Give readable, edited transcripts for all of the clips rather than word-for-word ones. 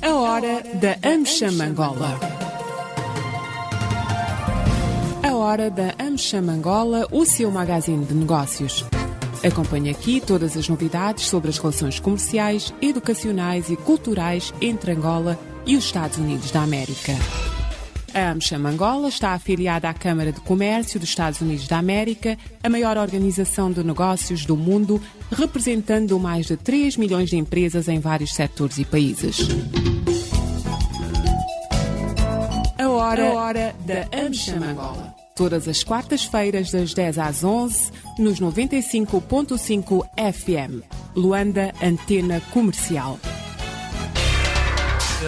A hora da AmCham Angola. A hora da AmCham Angola, o seu magazine de negócios. Acompanhe aqui todas as novidades sobre as relações comerciais, educacionais e culturais entre Angola e os Estados Unidos da América. A AmCham Angola está afiliada à Câmara de Comércio dos Estados Unidos da América, a maior organização de negócios do mundo, representando mais de 3 milhões de empresas em vários setores e países. A hora da AmCham Angola. Todas as quartas-feiras, das 10 às 11, nos 95.5 FM. Luanda, Antena Comercial.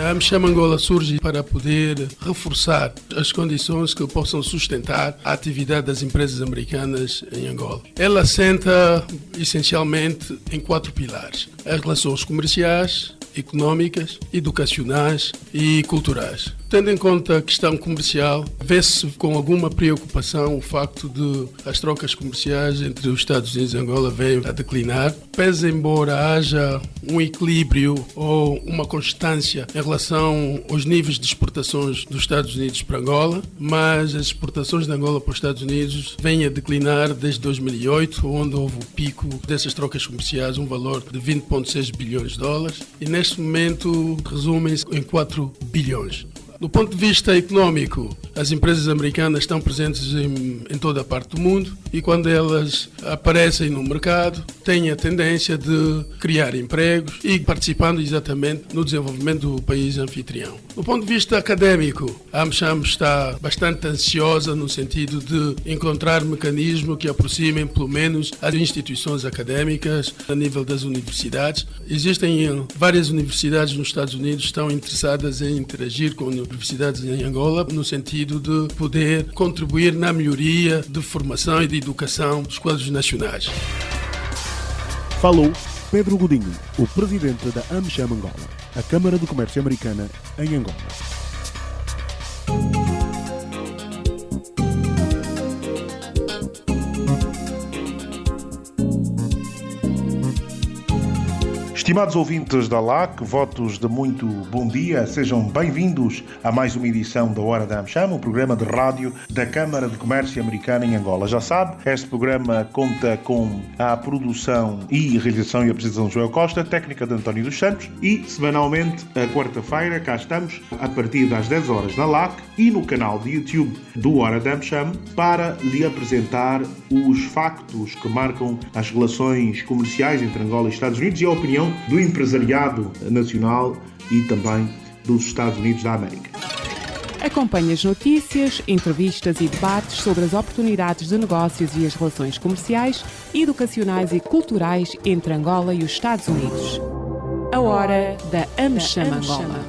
A AmCham Angola surge para poder reforçar as condições que possam sustentar a atividade das empresas americanas em Angola. Ela assenta essencialmente em 4 pilares: as relações comerciais, económicas, educacionais e culturais. Tendo em conta a questão comercial, vê-se com alguma preocupação o facto de as trocas comerciais entre os Estados Unidos e Angola venham a declinar, pese embora haja um equilíbrio ou uma constância em relação aos níveis de exportações dos Estados Unidos para Angola, mas as exportações de Angola para os Estados Unidos vêm a declinar desde 2008, onde houve o pico dessas trocas comerciais, um valor de 20,6 bilhões de dólares, e neste momento resumem-se em 4 bilhões. Do ponto de vista económico, as empresas americanas estão presentes em toda a parte do mundo e quando elas aparecem no mercado têm a tendência de criar empregos e participando exatamente no desenvolvimento do país anfitrião. Do ponto de vista académico, a AmCham está bastante ansiosa no sentido de encontrar mecanismos que aproximem pelo menos as instituições académicas a nível das universidades. Existem várias universidades nos Estados Unidos que estão interessadas em interagir com universidades em Angola, no sentido de poder contribuir na melhoria de formação e de educação dos quadros nacionais. Falou Pedro Godinho, o presidente da AmCham Angola, a Câmara de Comércio Americana em Angola. Estimados ouvintes da LAC, votos de muito bom dia, sejam bem-vindos a mais uma edição da Hora da AmCham, um programa de rádio da Câmara de Comércio Americana em Angola. Já sabe, este programa conta com a produção e realização e apresentação de Joel Costa, técnica de António dos Santos e, semanalmente, a quarta-feira, cá estamos, a partir das 10 horas na LAC e no canal de YouTube do Hora da AmCham para lhe apresentar os factos que marcam as relações comerciais entre Angola e Estados Unidos e a opinião do empresariado nacional e também dos Estados Unidos da América. Acompanhe as notícias, entrevistas e debates sobre as oportunidades de negócios e as relações comerciais, educacionais e culturais entre Angola e os Estados Unidos. A hora da AmCham Angola.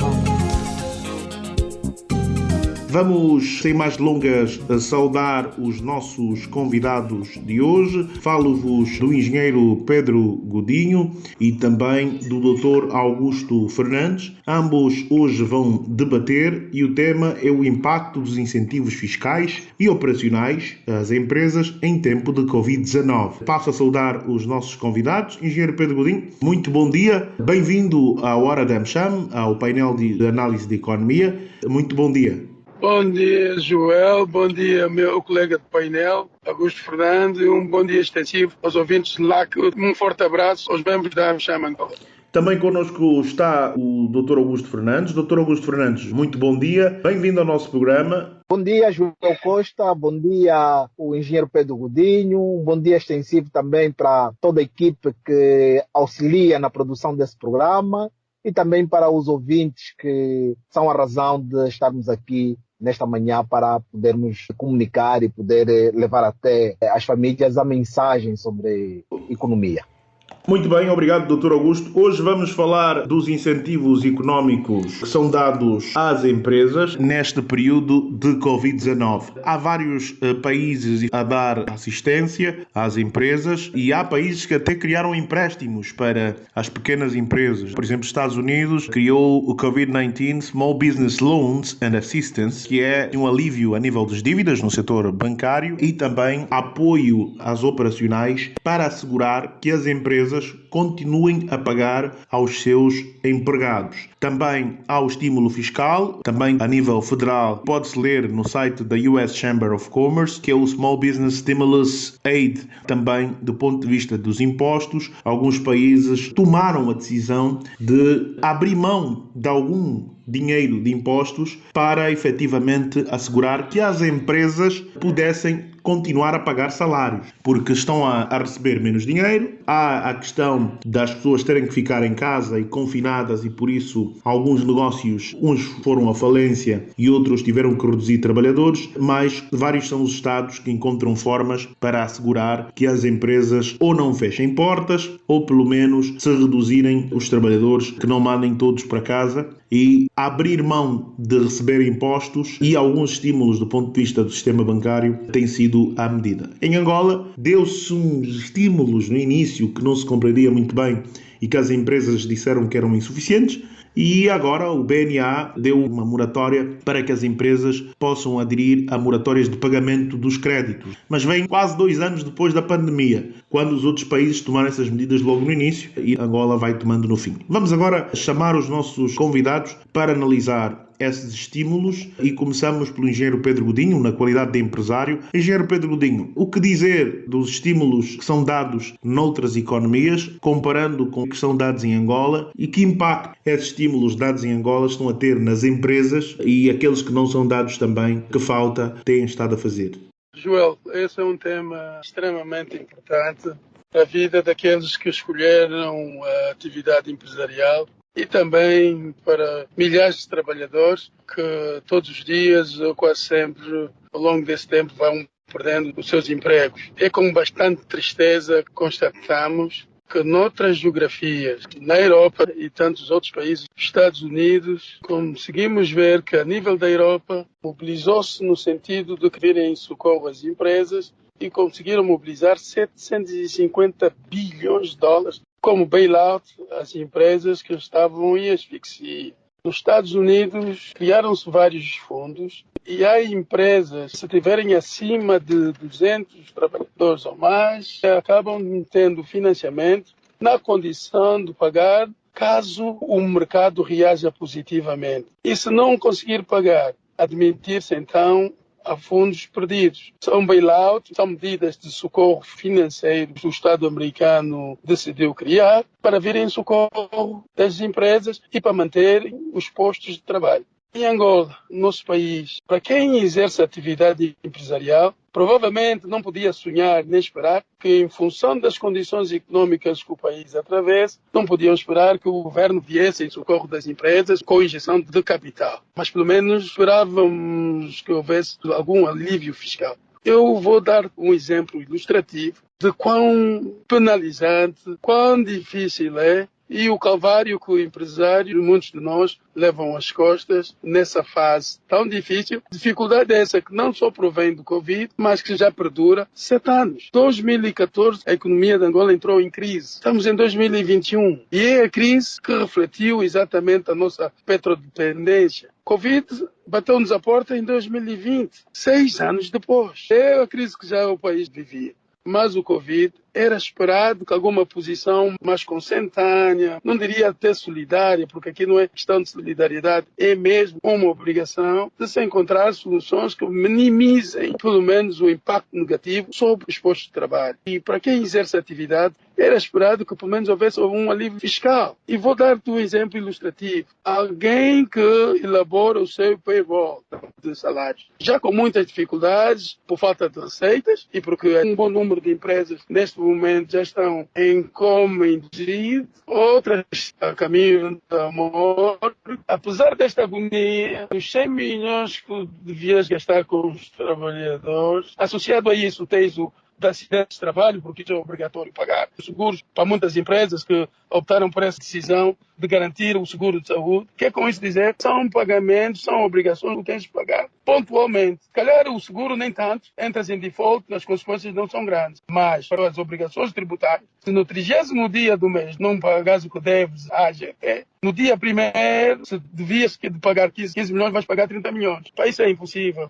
Vamos, sem mais delongas, saudar os nossos convidados de hoje. Falo-vos do engenheiro Pedro Godinho e também do Dr. Augusto Fernandes. Ambos hoje vão debater e o tema é o impacto dos incentivos fiscais e operacionais às empresas em tempo de Covid-19. Passo a saudar os nossos convidados. Engenheiro Pedro Godinho, muito bom dia. Bem-vindo à Hora da AmCham, ao painel de análise de economia. Muito bom dia. Bom dia, Joel. Bom dia, meu colega de painel, Augusto Fernandes. Um bom dia extensivo aos ouvintes de LAC. Um forte abraço aos membros da AmCham Angola. Também connosco está o Dr. Augusto Fernandes. Dr. Augusto Fernandes, muito bom dia. Bem-vindo ao nosso programa. Bom dia, João Costa. Bom dia, o engenheiro Pedro Godinho. Um bom dia extensivo também para toda a equipe que auxilia na produção desse programa e também para os ouvintes que são a razão de estarmos aqui nesta manhã para podermos comunicar e poder levar até as famílias a mensagem sobre economia. Muito bem, obrigado, Dr. Augusto. Hoje vamos falar dos incentivos económicos que são dados às empresas neste período de Covid-19. Há vários países a dar assistência às empresas e há países que até criaram empréstimos para as pequenas empresas. Por exemplo, os Estados Unidos criou o COVID-19 Small Business Loans and Assistance, que é um alívio a nível das dívidas no setor bancário e também apoio às operacionais para assegurar que as empresas empresas continuem a pagar aos seus empregados. Também há o estímulo fiscal, também a nível federal, pode-se ler no site da US Chamber of Commerce, que é o Small Business Stimulus Aid. Também, do ponto de vista dos impostos, alguns países tomaram a decisão de abrir mão de algum dinheiro de impostos para efetivamente assegurar que as empresas pudessem continuar a pagar salários, porque estão a receber menos dinheiro. Há a questão das pessoas terem que ficar em casa e confinadas, e por isso alguns negócios, uns foram à falência e outros tiveram que reduzir trabalhadores, mas vários são os estados que encontram formas para assegurar que as empresas ou não fechem portas ou pelo menos se reduzirem os trabalhadores, que não mandem todos para casa, e abrir mão de receber impostos e alguns estímulos do ponto de vista do sistema bancário tem sido à medida. Em Angola, deu-se uns estímulos no início que não se compreendia muito bem e que as empresas disseram que eram insuficientes, e agora o BNA deu uma moratória para que as empresas possam aderir a moratórias de pagamento dos créditos. Mas vem quase 2 anos depois da pandemia, quando os outros países tomaram essas medidas logo no início e Angola vai tomando no fim. Vamos agora chamar os nossos convidados para analisar esses estímulos e começamos pelo engenheiro Pedro Godinho, na qualidade de empresário. Engenheiro Pedro Godinho, o que dizer dos estímulos que são dados noutras economias, comparando com os que são dados em Angola, e que impacto esses estímulos dados em Angola estão a ter nas empresas e aqueles que não são dados também, que falta têm estado a fazer? Joel, esse é um tema extremamente importante para a vida daqueles que escolheram a atividade empresarial e também para milhares de trabalhadores que todos os dias, ou quase sempre, ao longo desse tempo, vão perdendo os seus empregos. É com bastante tristeza que constatamos que noutras geografias, na Europa e tantos outros países, Estados Unidos, conseguimos ver que a nível da Europa mobilizou-se no sentido de virem em socorro às empresas e conseguiram mobilizar 750 bilhões de dólares como bailout às empresas que estavam em asfixia. Nos Estados Unidos criaram-se vários fundos e há empresas, se tiverem acima de 200 trabalhadores ou mais, acabam tendo financiamento na condição de pagar caso o mercado reaja positivamente. E se não conseguir pagar, admitir-se então a fundos perdidos. São bailout, são medidas de socorro financeiro que o Estado americano decidiu criar para vir em socorro das empresas e para manter os postos de trabalho. Em Angola, nosso país, para quem exerce atividade empresarial, provavelmente não podia sonhar nem esperar que, em função das condições econômicas que o país atravessa, não podiam esperar que o governo viesse em socorro das empresas com injeção de capital. Mas, pelo menos, esperávamos que houvesse algum alívio fiscal. Eu vou dar um exemplo ilustrativo de quão penalizante, quão difícil é e o calvário que o empresário, muitos de nós, levam às costas nessa fase tão difícil. Dificuldade é essa que não só provém do Covid, mas que já perdura 7 anos. Em 2014, a economia de Angola entrou em crise. Estamos em 2021 e é a crise que refletiu exatamente a nossa petrodependência. Covid bateu-nos a porta em 2020, 6 anos depois. É a crise que já o país vivia. Mas o Covid era esperado que alguma posição mais consentânea, não diria até solidária, porque aqui não é questão de solidariedade, é mesmo uma obrigação de se encontrar soluções que minimizem, pelo menos, o impacto negativo sobre os postos de trabalho. E para quem exerce atividade, era esperado que pelo menos houvesse um alívio fiscal. E vou dar-te um exemplo ilustrativo. Alguém que elabora o seu payroll de salários, já com muitas dificuldades, por falta de receitas, e porque um bom número de empresas neste momento já estão em coma induzido, outras a caminho da morte. Apesar desta agonia, os 100 milhões que devias gastar com os trabalhadores, associado a isso tens o de acidentes de trabalho, porque isso é obrigatório pagar. Os seguros para muitas empresas que optaram por essa decisão de garantir o seguro de saúde. O que é com isso dizer? São pagamentos, são obrigações que tens de pagar pontualmente. Se calhar o seguro nem tanto, entras em default, as consequências não são grandes. Mas para as obrigações tributárias, se no 30º dia do mês não pagares o que deves à AGT, no dia primeiro, se devias de pagar 15 milhões, vais pagar 30 milhões. Para isso é impossível.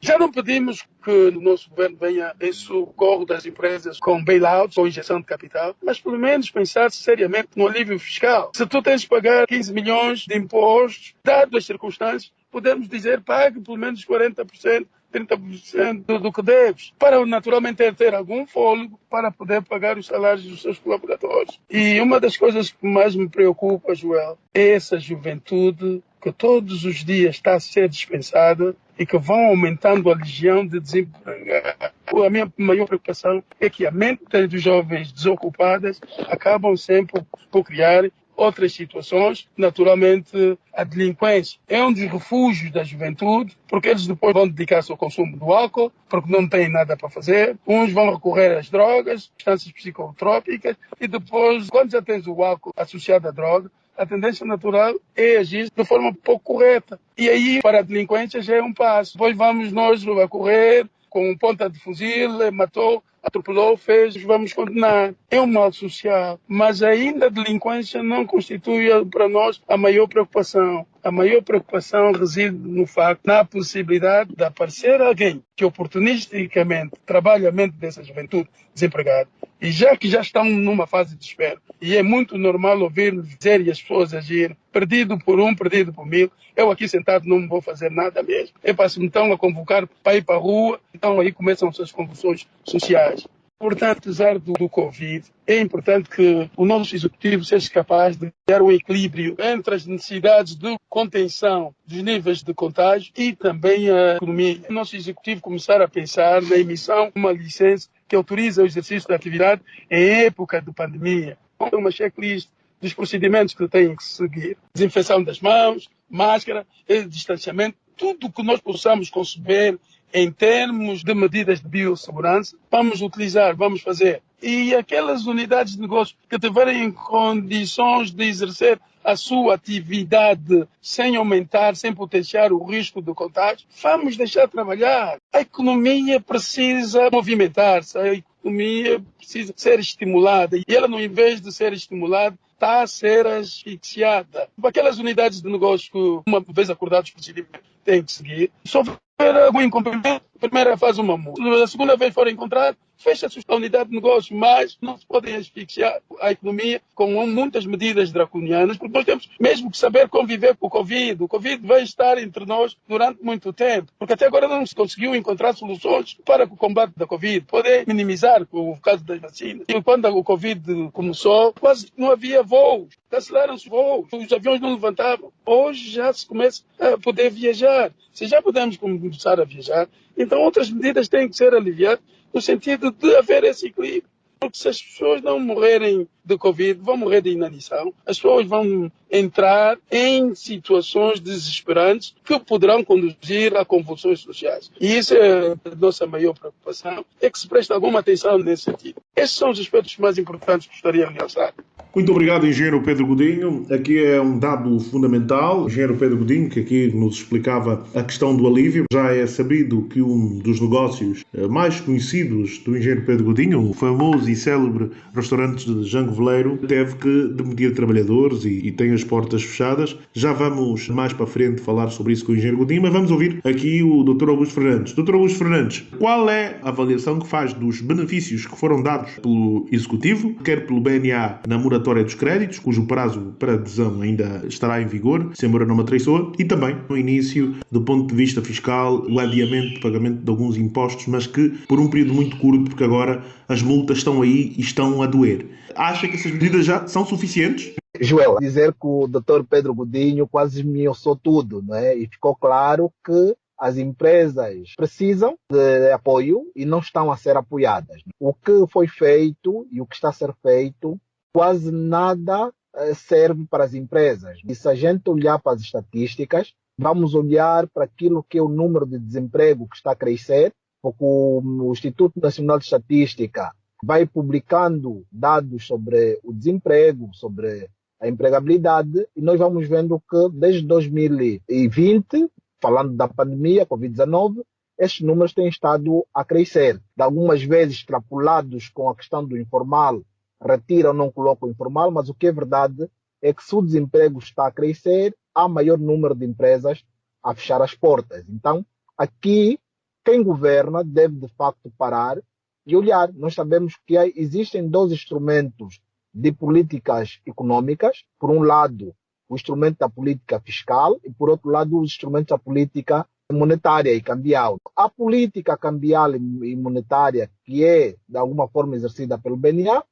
Já não pedimos que o nosso governo venha em socorro das empresas com bailouts ou injeção de capital, mas pelo menos pensar seriamente no alívio fiscal. Se tu tens de pagar 15 milhões de impostos, dadas as circunstâncias, podemos dizer pague pelo menos 40%. 30% do que deves, para naturalmente ter algum fôlego para poder pagar os salários dos seus colaboradores. E uma das coisas que mais me preocupa, Joel, é essa juventude que todos os dias está a ser dispensada e que vão aumentando a legião de desempregados. A minha maior preocupação é que a mente dos jovens desocupadas acabam sempre por criar outras situações, naturalmente a delinquência é um dos refúgios da juventude, porque eles depois vão dedicar-se ao consumo do álcool, porque não têm nada para fazer, uns vão recorrer às drogas, substâncias psicotrópicas, e depois, quando já tens o álcool associado à droga, a tendência natural é agir de forma pouco correta. E aí, para a delinquência, já é um passo. Depois vamos nós a correr com ponta de fuzil, matou, atropelou, fez, vamos condenar. É um mal social, mas ainda a delinquência não constitui para nós a maior preocupação. A maior preocupação reside no facto, na possibilidade de aparecer alguém que oportunisticamente trabalha a mente dessa juventude desempregada. E já que já estão numa fase de espera, e é muito normal ouvir-nos dizer e as pessoas agirem, perdido por um, perdido por mil, eu aqui sentado não vou fazer nada mesmo. É para se então a convocar para ir para a rua, então aí começam as convulsões sociais. Portanto, apesar do Covid, é importante que o nosso executivo seja capaz de criar um equilíbrio entre as necessidades de contenção dos níveis de contágio e também a economia. O nosso executivo começar a pensar na emissão de uma licença que autoriza o exercício da atividade em época de pandemia. Uma checklist dos procedimentos que têm que seguir. Desinfecção das mãos, máscara, distanciamento, tudo o que nós possamos conceber em termos de medidas de biossegurança, vamos utilizar, vamos fazer. E aquelas unidades de negócio que tiverem condições de exercer a sua atividade sem aumentar, sem potenciar o risco de contágio, vamos deixar trabalhar. A economia precisa movimentar-se, a economia precisa ser estimulada. E ela, no invés de ser estimulada, está a ser asfixiada. Aquelas unidades de negócio que, uma vez acordados os procedimentos, têm que seguir. Se houver algum incumprimento, a primeira faz uma multa. A segunda vez for encontrado, fecha-se a unidade de negócio, mas não se podem asfixiar a economia com muitas medidas draconianas, porque nós temos mesmo que saber conviver com o Covid. O Covid vai estar entre nós durante muito tempo, porque até agora não se conseguiu encontrar soluções para o combate da Covid, poder minimizar o caso das vacinas. E quando o Covid começou, quase não havia voos, cancelaram-se voos, os aviões não levantavam. Hoje já se começa a poder viajar. Se já podemos começar a viajar, então outras medidas têm que ser aliviadas no sentido de haver esse equilíbrio. Porque se as pessoas não morrerem de Covid, vão morrer de inanição. As pessoas vão entrar em situações desesperantes que poderão conduzir a convulsões sociais. E isso é a nossa maior preocupação, é que se preste alguma atenção nesse sentido. Esses são os aspectos mais importantes que gostaria de realçar. Muito obrigado, engenheiro Pedro Godinho. Aqui é um dado fundamental. O engenheiro Pedro Godinho, que aqui nos explicava a questão do alívio. Já é sabido que um dos negócios mais conhecidos do engenheiro Pedro Godinho, o famoso e célebre restaurante de Jango Veleiro, teve que demitir trabalhadores e tem as portas fechadas. Já vamos mais para frente falar sobre isso com o engenheiro Godinho, mas vamos ouvir aqui o Dr. Augusto Fernandes. Dr. Augusto Fernandes, qual é a avaliação que faz dos benefícios que foram dados pelo Executivo, quer pelo BNA na moratória dos créditos, cujo prazo para adesão ainda estará em vigor, se a mora não me atraiçoa, e também no início, do ponto de vista fiscal, o adiamento de pagamento de alguns impostos, mas que por um período muito curto, porque agora as multas estão aí e estão a doer. Acha que essas medidas já são suficientes? Joel, dizer que o Dr. Pedro Godinho quase esmiuçou tudo, não é? E ficou claro que as empresas precisam de apoio e não estão a ser apoiadas. O que foi feito e o que está a ser feito, quase nada serve para as empresas. E se a gente olhar para as estatísticas, vamos olhar para aquilo que é o número de desemprego que está a crescer, porque o Instituto Nacional de Estatística vai publicando dados sobre o desemprego, sobre a empregabilidade, e nós vamos vendo que desde 2020, falando da pandemia, Covid-19, estes números têm estado a crescer. De algumas vezes extrapolados com a questão do informal, retiram ou não colocam o informal, mas o que é verdade é que se o desemprego está a crescer, há maior número de empresas a fechar as portas. Então, aqui quem governa deve de facto parar e olhar. Nós sabemos que existem dois instrumentos de políticas econômicas. Por um lado, o instrumento da política fiscal e, por outro lado, os instrumentos da política monetária e cambial. A política cambial e monetária, que é, de alguma forma, exercida pelo BNA,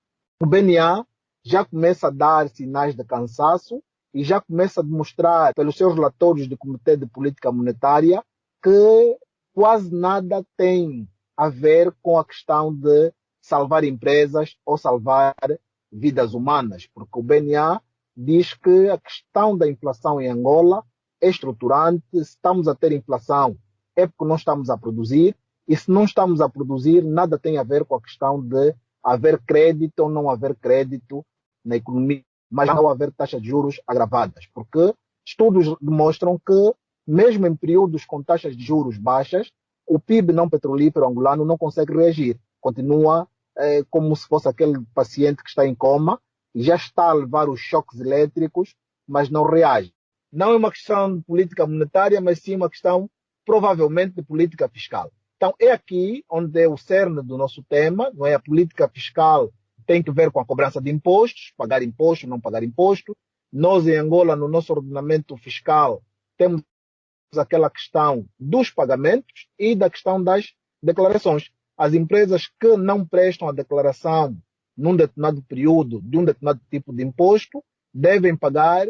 o BNA já começa a dar sinais de cansaço e já começa a demonstrar, pelos seus relatórios do Comitê de Política Monetária, que quase nada tem a ver com a questão de salvar empresas ou salvar vidas humanas, porque o BNA diz que a questão da inflação em Angola é estruturante. Se estamos a ter inflação é porque não estamos a produzir, e se não estamos a produzir, nada tem a ver com a questão de haver crédito ou não haver crédito na economia, mas não haver taxas de juros agravadas, porque estudos demonstram que, mesmo em períodos com taxas de juros baixas, o PIB não petrolífero angolano não consegue reagir. Continua como se fosse aquele paciente que está em coma e já está a levar os choques elétricos, mas não reage. Não é uma questão de política monetária, mas sim uma questão, provavelmente, de política fiscal. Então, é aqui onde é o cerne do nosso tema, não é? A política fiscal tem que ver com a cobrança de impostos, pagar imposto, não pagar imposto. Nós, em Angola, no nosso ordenamento fiscal, temos aquela questão dos pagamentos e da questão das declarações. As empresas que não prestam a declaração num determinado período de um determinado tipo de imposto devem pagar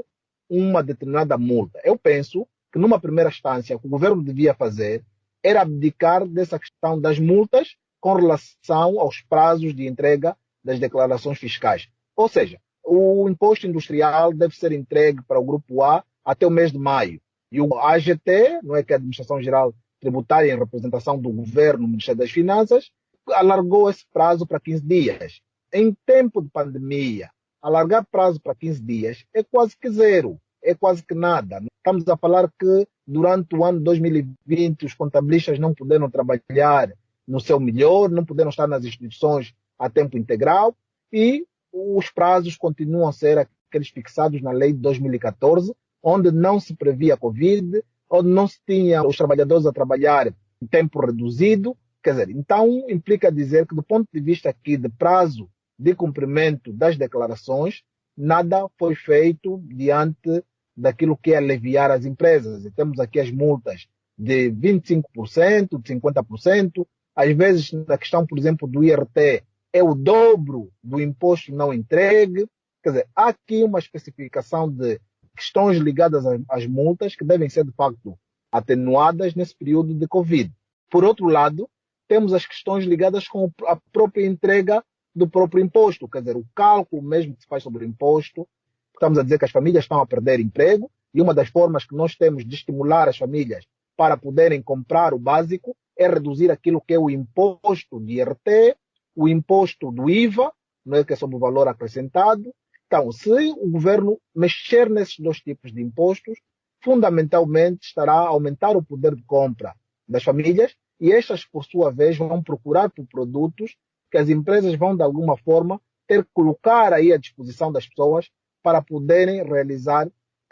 uma determinada multa. Eu penso que, numa primeira instância, o que o governo devia fazer era abdicar dessa questão das multas com relação aos prazos de entrega das declarações fiscais. Ou seja, o imposto industrial deve ser entregue para o grupo A até o mês de maio. E o AGT, não é, que é a Administração Geral Tributária, em representação do governo, no Ministério das Finanças, alargou esse prazo para 15 dias. Em tempo de pandemia, alargar prazo para 15 dias é quase que zero, é quase que nada. Estamos a falar que durante o ano 2020 os contabilistas não puderam trabalhar no seu melhor, não puderam estar nas instituições a tempo integral e os prazos continuam a ser aqueles fixados na lei de 2014, onde não se previa a Covid, onde não se tinha os trabalhadores a trabalhar em tempo reduzido. Quer dizer, então implica dizer que, do ponto de vista aqui de prazo de cumprimento das declarações, nada foi feito diante daquilo que é aliviar as empresas. E temos aqui as multas de 25%, de 50%, às vezes na questão, por exemplo, do IRT, é o dobro do imposto não entregue. Quer dizer, há aqui uma especificação de questões ligadas às multas que devem ser, de facto, atenuadas nesse período de Covid. Por outro lado, temos as questões ligadas com a própria entrega do próprio imposto, quer dizer, o cálculo mesmo que se faz sobre o imposto. Estamos a dizer que as famílias estão a perder emprego e uma das formas que nós temos de estimular as famílias para poderem comprar o básico é reduzir aquilo que é o imposto de IRT, o imposto do IVA, não é, que é sobre o valor acrescentado. Então, se o governo mexer nesses dois tipos de impostos, fundamentalmente estará a aumentar o poder de compra das famílias e estas, por sua vez, vão procurar por produtos que as empresas vão, de alguma forma, ter que colocar aí à disposição das pessoas para poderem realizar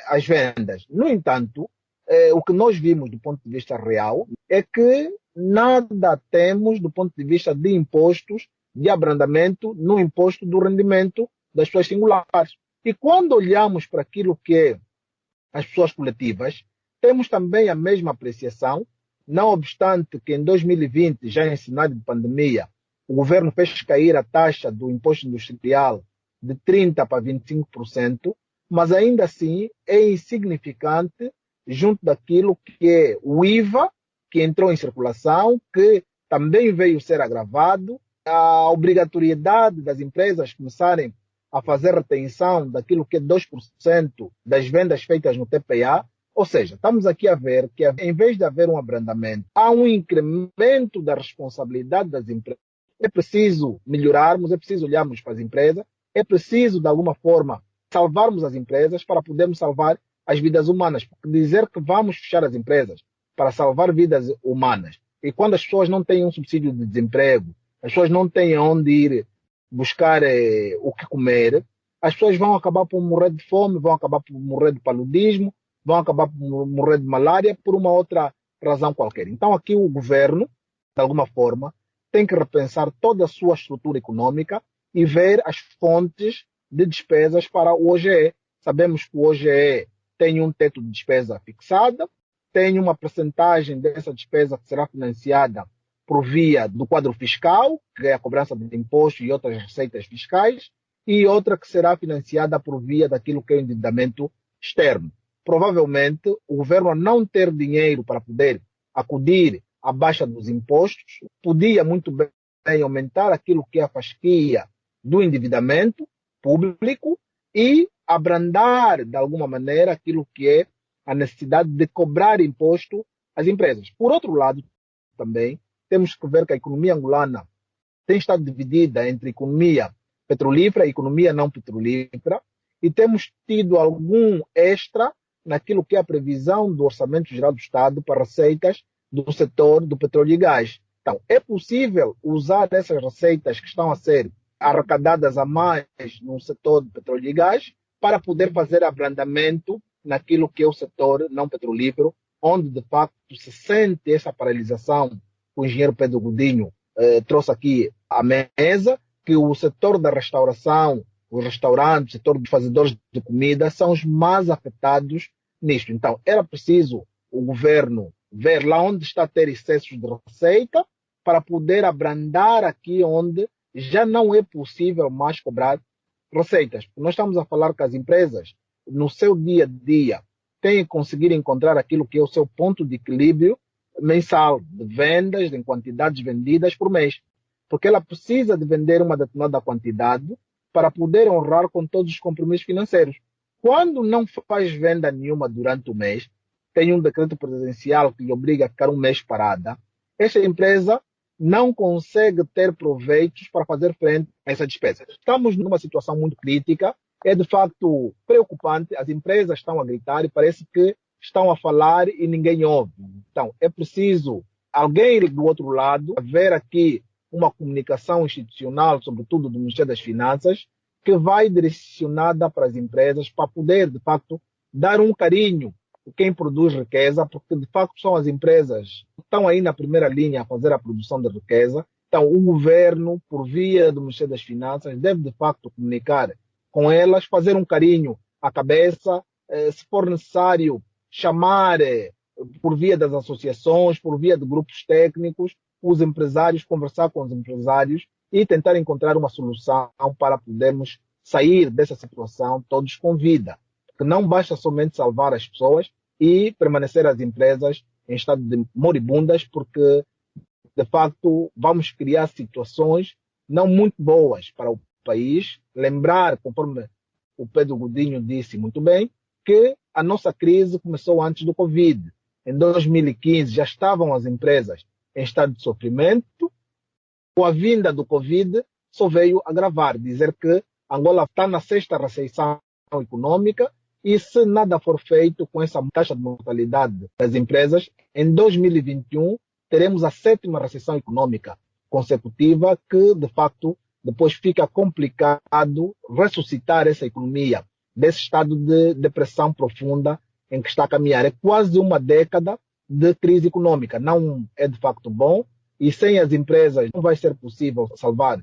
as vendas. No entanto, o que nós vimos do ponto de vista real é que nada temos do ponto de vista de impostos, de abrandamento no imposto do rendimento das pessoas singulares. E quando olhamos para aquilo que é as pessoas coletivas, temos também a mesma apreciação, não obstante que em 2020, já em cenário de pandemia, o governo fez cair a taxa do imposto industrial de 30% para 25%, mas ainda assim é insignificante junto daquilo que é o IVA, que entrou em circulação, que também veio ser agravado, a obrigatoriedade das empresas começarem a fazer retenção daquilo que é 2% das vendas feitas no TPA. Ou seja, estamos aqui a ver que, em vez de haver um abrandamento, há um incremento da responsabilidade das empresas. É preciso melhorarmos, é preciso olharmos para as empresas, é preciso, de alguma forma, salvarmos as empresas para podermos salvar as vidas humanas. Porque dizer que vamos fechar as empresas para salvar vidas humanas, e quando as pessoas não têm um subsídio de desemprego, as pessoas não têm onde ir buscar o que comer, as pessoas vão acabar por morrer de fome, vão acabar por morrer de paludismo, vão acabar por morrer de malária, por uma outra razão qualquer. Então aqui o governo de alguma forma, tem que repensar toda a sua estrutura econômica e ver as fontes de despesas para o OGE. Sabemos que o OGE tem um teto de despesa fixada, tem uma percentagem dessa despesa que será financiada por via do quadro fiscal, que é a cobrança de impostos e outras receitas fiscais, e outra que será financiada por via daquilo que é o endividamento externo. Provavelmente, o governo não ter dinheiro para poder acudir à baixa dos impostos, podia muito bem aumentar aquilo que é a fasquia do endividamento público e abrandar, de alguma maneira, aquilo que é a necessidade de cobrar imposto às empresas. Por outro lado, também, temos que ver que a economia angolana tem estado dividida entre economia petrolífera e economia não petrolífera, e temos tido algum extra naquilo que é a previsão do Orçamento Geral do Estado para receitas do setor do petróleo e gás. Então, é possível usar essas receitas que estão a ser arrecadadas a mais no setor do petróleo e gás para poder fazer abrandamento naquilo que é o setor não petrolífero, onde de facto se sente essa paralisação que o engenheiro Pedro Godinho trouxe aqui à mesa, que o setor da restauração, os restaurantes, o setor dos fazedores de comida são os mais afetados nisto. Então, era preciso o governo ver lá onde está a ter excessos de receita para poder abrandar aqui onde já não é possível mais cobrar receitas. Nós estamos a falar que as empresas, no seu dia a dia, têm que conseguir encontrar aquilo que é o seu ponto de equilíbrio mensal de vendas, em quantidades vendidas por mês. Porque ela precisa de vender uma determinada quantidade para poder honrar com todos os compromissos financeiros. Quando não faz venda nenhuma durante o mês, tem um decreto presidencial que lhe obriga a ficar um mês parada, esta empresa não consegue ter proveitos para fazer frente a essa despesa. Estamos numa situação muito crítica, é de facto preocupante, as empresas estão a gritar e parece que estão a falar e ninguém ouve. Então, é preciso alguém do outro lado ver aqui uma comunicação institucional, sobretudo do Ministério das Finanças, que vai direcionada para as empresas para poder, de facto, dar um carinho a quem produz riqueza, porque, de facto, são as empresas que estão aí na primeira linha a fazer a produção de riqueza. Então, o governo, por via do Ministério das Finanças, deve, de facto, comunicar com elas, fazer um carinho à cabeça, se for necessário, chamar por via das associações, por via de grupos técnicos, os empresários, conversar com os empresários e tentar encontrar uma solução para podermos sair dessa situação todos com vida. Porque não basta somente salvar as pessoas e permanecer as empresas em estado de moribundas, porque, de facto, vamos criar situações não muito boas para o país. Lembrar, conforme o Pedro Godinho disse muito bem, que a nossa crise começou antes do Covid. Em 2015 já estavam as empresas em estado de sofrimento. Com a vinda do Covid só veio agravar, dizer que Angola está na 6ª recessão econômica e se nada for feito com essa taxa de mortalidade das empresas, em 2021 teremos a 7ª recessão econômica consecutiva que, de facto, depois fica complicado ressuscitar essa economia desse estado de depressão profunda em que está a caminhar. É quase uma década de crise econômica. Não é de facto bom e sem as empresas não vai ser possível salvar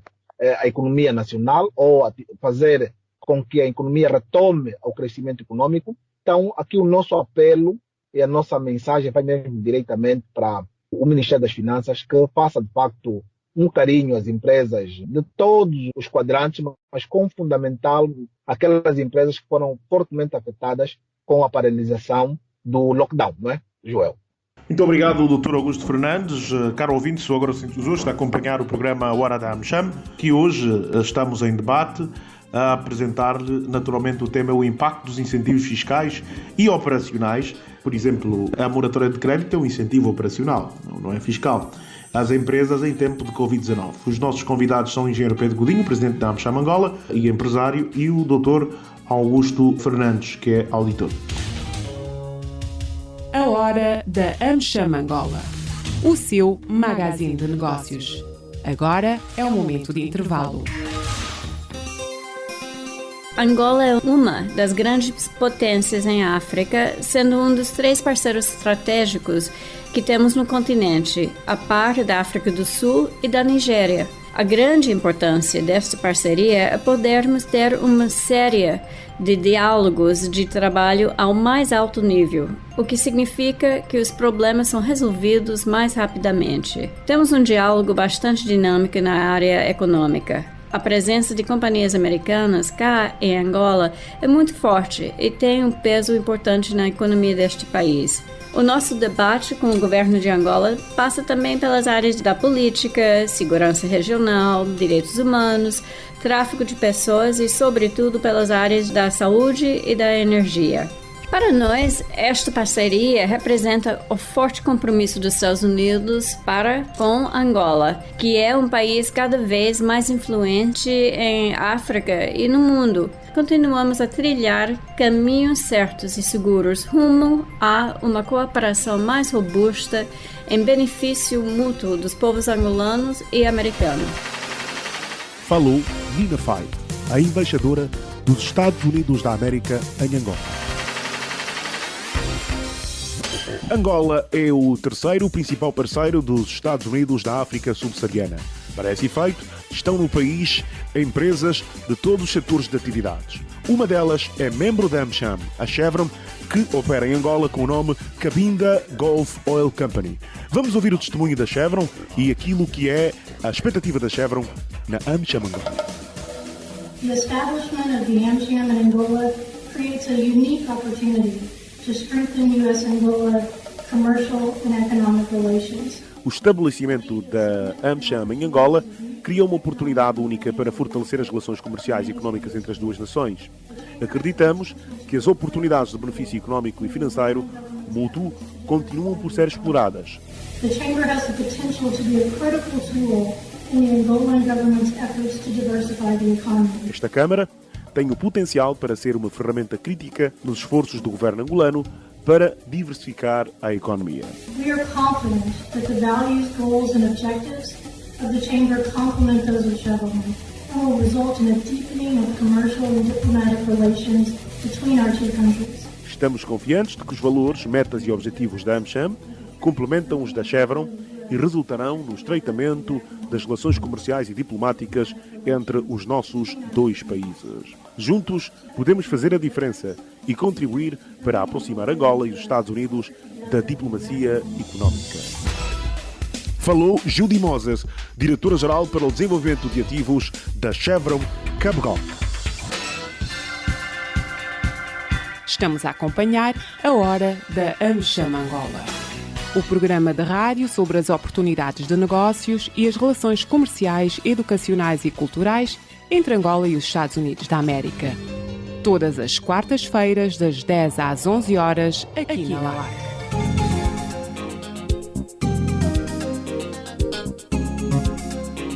a economia nacional ou fazer com que a economia retome ao crescimento econômico. Então, aqui o nosso apelo e a nossa mensagem vai mesmo diretamente para o Ministério das Finanças, que faça de facto um carinho às empresas de todos os quadrantes, mas com fundamental aquelas empresas que foram fortemente afetadas com a paralisação do lockdown, não é, Joel? Muito obrigado, Dr. Augusto Fernandes. Caro ouvinte, sou agora Cintos hoje a acompanhar o programa Hora da AmCham, que hoje estamos em debate a apresentar-lhe naturalmente o tema, o impacto dos incentivos fiscais e operacionais. Por exemplo, a moratória de crédito é um incentivo operacional, não é fiscal, às empresas em tempo de Covid-19. Os nossos convidados são o engenheiro Pedro Godinho, presidente da AmCham Angola e empresário, e o Dr. Augusto Fernandes, que é auditor. A Hora da AmCham Angola, o seu magazine de negócios. Agora é o momento de intervalo. Angola é uma das grandes potências em África, sendo um dos 3 parceiros estratégicos que temos no continente, a par da África do Sul e da Nigéria. A grande importância desta parceria é podermos ter uma série de diálogos de trabalho ao mais alto nível, o que significa que os problemas são resolvidos mais rapidamente. Temos um diálogo bastante dinâmico na área econômica. A presença de companhias americanas cá em Angola é muito forte e tem um peso importante na economia deste país. O nosso debate com o governo de Angola passa também pelas áreas da política, segurança regional, direitos humanos, tráfico de pessoas e, sobretudo, pelas áreas da saúde e da energia. Para nós, esta parceria representa o forte compromisso dos Estados Unidos para com Angola, que é um país cada vez mais influente em África e no mundo. Continuamos a trilhar caminhos certos e seguros rumo a uma cooperação mais robusta em benefício mútuo dos povos angolanos e americanos. Falou Nina Fai, a embaixadora dos Estados Unidos da América em Angola. Angola é o terceiro principal parceiro dos Estados Unidos da África subsaariana. Para esse efeito, estão no país empresas de todos os setores de atividades. Uma delas é membro da AmCham, a Chevron, que opera em Angola com o nome Cabinda Gulf Oil Company. Vamos ouvir o testemunho da Chevron e aquilo que é a expectativa da Chevron na AmCham Angola. The establishment of the AmCham in Angola creates a unique opportunity to strengthen U.S.-Angola commercial and economic relations. O estabelecimento da AmCham em Angola cria uma oportunidade única para fortalecer as relações comerciais e económicas entre as duas nações. Acreditamos que as oportunidades de benefício económico e financeiro mútuo continuam por ser exploradas. The Chamber has the potential to be a critical tool in the Angolan government's efforts to diversify the economy. Esta Câmara tem o potencial para ser uma ferramenta crítica nos esforços do governo angolano para diversificar a economia. We are confident that the values, goals and objectives of the Chamber complement those of Chevron and will result in a deepening of commercial and diplomatic relations between our two countries. Estamos confiantes de que os valores, metas e objetivos da AmCham complementam os da Chevron e resultarão no estreitamento das relações comerciais e diplomáticas entre os nossos dois países. Juntos, podemos fazer a diferença e contribuir para aproximar Angola e os Estados Unidos da diplomacia económica. Falou Judy Moses, diretora-geral para o desenvolvimento de ativos da Chevron Cabral. Estamos a acompanhar a Hora da AmCham Angola, o programa de rádio sobre as oportunidades de negócios e as relações comerciais, educacionais e culturais entre Angola e os Estados Unidos da América. Todas as quartas-feiras, das 10 às 11 horas, aqui na LAC.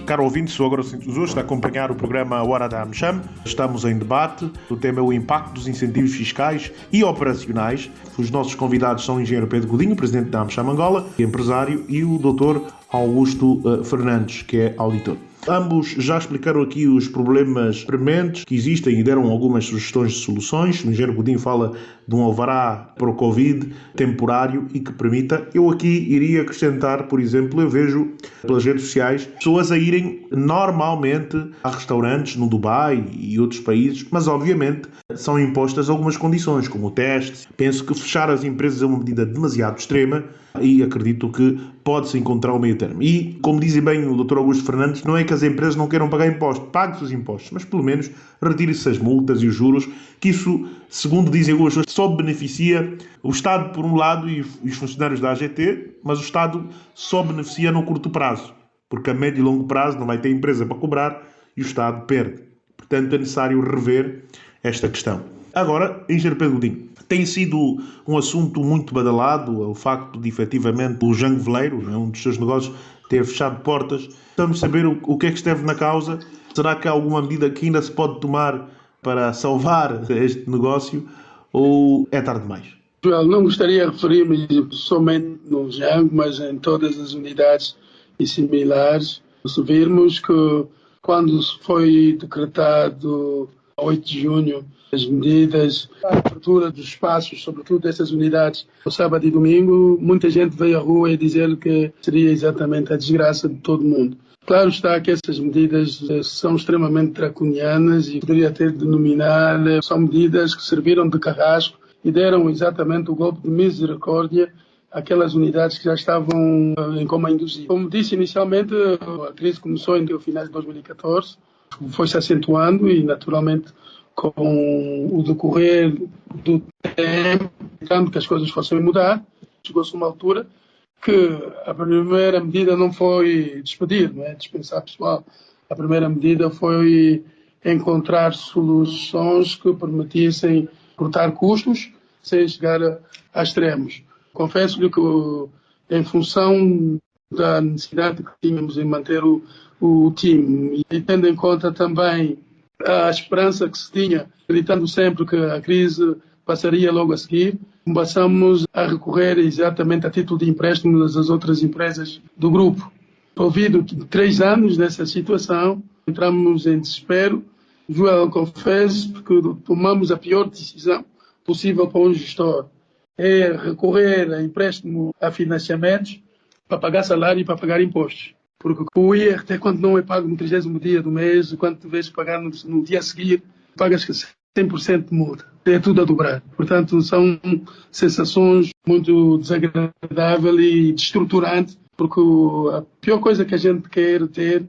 Caro ouvinte, sou agora Cintos hoje a acompanhar o programa Hora da AmCham. Estamos em debate. O tema é o impacto dos incentivos fiscais e operacionais. Os nossos convidados são o engenheiro Pedro Godinho, presidente da AmCham Angola, empresário, e o Dr. Augusto Fernandes, que é auditor. Ambos já explicaram aqui os problemas prementes que existem e deram algumas sugestões de soluções. O engenheiro Godinho fala de um alvará para o Covid temporário e que permita. Eu aqui iria acrescentar, por exemplo, eu vejo pelas redes sociais pessoas a irem normalmente a restaurantes no Dubai e outros países, mas obviamente são impostas algumas condições, como o teste. Penso que fechar as empresas é uma medida demasiado extrema e acredito que pode-se encontrar o meio termo. E, como dizia bem o Dr. Augusto Fernandes, não é que as empresas não queiram pagar impostos, pague-se os impostos, mas pelo menos retire-se as multas e os juros, que isso, segundo dizem hoje, só beneficia o Estado por um lado e os funcionários da AGT, mas o Estado só beneficia no curto prazo, porque a médio e longo prazo não vai ter empresa para cobrar e o Estado perde. Portanto, é necessário rever esta questão. Agora, engenheiro Pedro Godinho, tem sido um assunto muito badalado o facto de, efetivamente, o Jango Veleiro, um dos seus negócios, ter fechado portas. Estamos a saber o que é que esteve na causa. Será que há alguma medida que ainda se pode tomar para salvar este negócio ou é tarde demais? Joel, não gostaria de referir-me somente no Jango, mas em todas as unidades e similares. Se virmos que quando foi decretado 8 de junho, as medidas, a abertura dos espaços, sobretudo dessas unidades, no sábado e domingo, muita gente veio à rua e dizer que seria exatamente a desgraça de todo mundo. Claro está que essas medidas são extremamente draconianas e poderia até denominar, são medidas que serviram de carrasco e deram exatamente o golpe de misericórdia àquelas unidades que já estavam em coma induzido. Como disse inicialmente, a crise começou em finais de 2014, foi se acentuando e naturalmente com o decorrer do tempo, tanto que as coisas fossem mudar, chegou-se uma altura que a primeira medida não foi despedir, não é? Dispensar pessoal. A primeira medida foi encontrar soluções que permitissem cortar custos sem chegar a extremos. Confesso-lhe que, em função da necessidade que tínhamos em manter o time e tendo em conta também a esperança que se tinha, acreditando sempre que a crise passaria logo a seguir, passamos a recorrer exatamente a título de empréstimo das outras empresas do grupo. Ouvido 3 anos nessa situação, entramos em desespero. Joel, confesso que tomamos a pior decisão possível para um gestor. É recorrer a empréstimo a financiamentos para pagar salário e para pagar impostos. Porque o IRT, quando não é pago no 30º dia do mês, quando tu vês pagar no dia a seguir, pagas 100% de multa. É tudo a dobrar. Portanto, são sensações muito desagradáveis e destruturantes, porque a pior coisa que a gente quer ter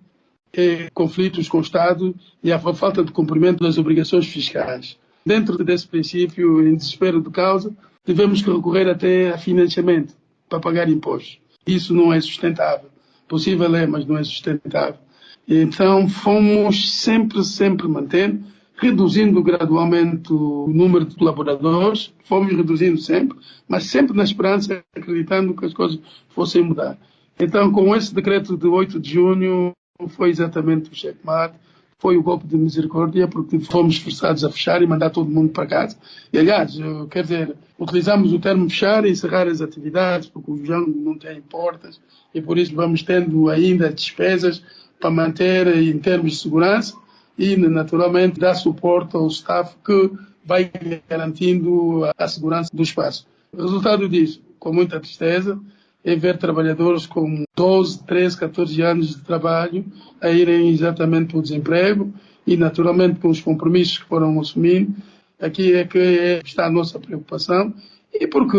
é conflitos com o Estado e a falta de cumprimento das obrigações fiscais. Dentro desse princípio, em desespero de causa, tivemos que recorrer até a financiamento para pagar impostos. Isso não é sustentável. Possível é, mas não é sustentável. Então, fomos sempre mantendo, reduzindo gradualmente o número de colaboradores, fomos reduzindo sempre, mas sempre na esperança, acreditando que as coisas fossem mudar. Então, com esse decreto de 8 de junho, foi exatamente o checkmate, foi o golpe de misericórdia, porque fomos forçados a fechar e mandar todo mundo para casa. E, aliás, quer dizer, utilizamos o termo fechar e encerrar as atividades, porque o João não tem portas, e por isso vamos tendo ainda despesas para manter em termos de segurança e, naturalmente, dar suporte ao staff que vai garantindo a segurança do espaço. O resultado disso, com muita tristeza, é ver trabalhadores com 12, 13, 14 anos de trabalho a irem exatamente para o desemprego e, naturalmente, com os compromissos que foram assumindo. Aqui é que está a nossa preocupação e porque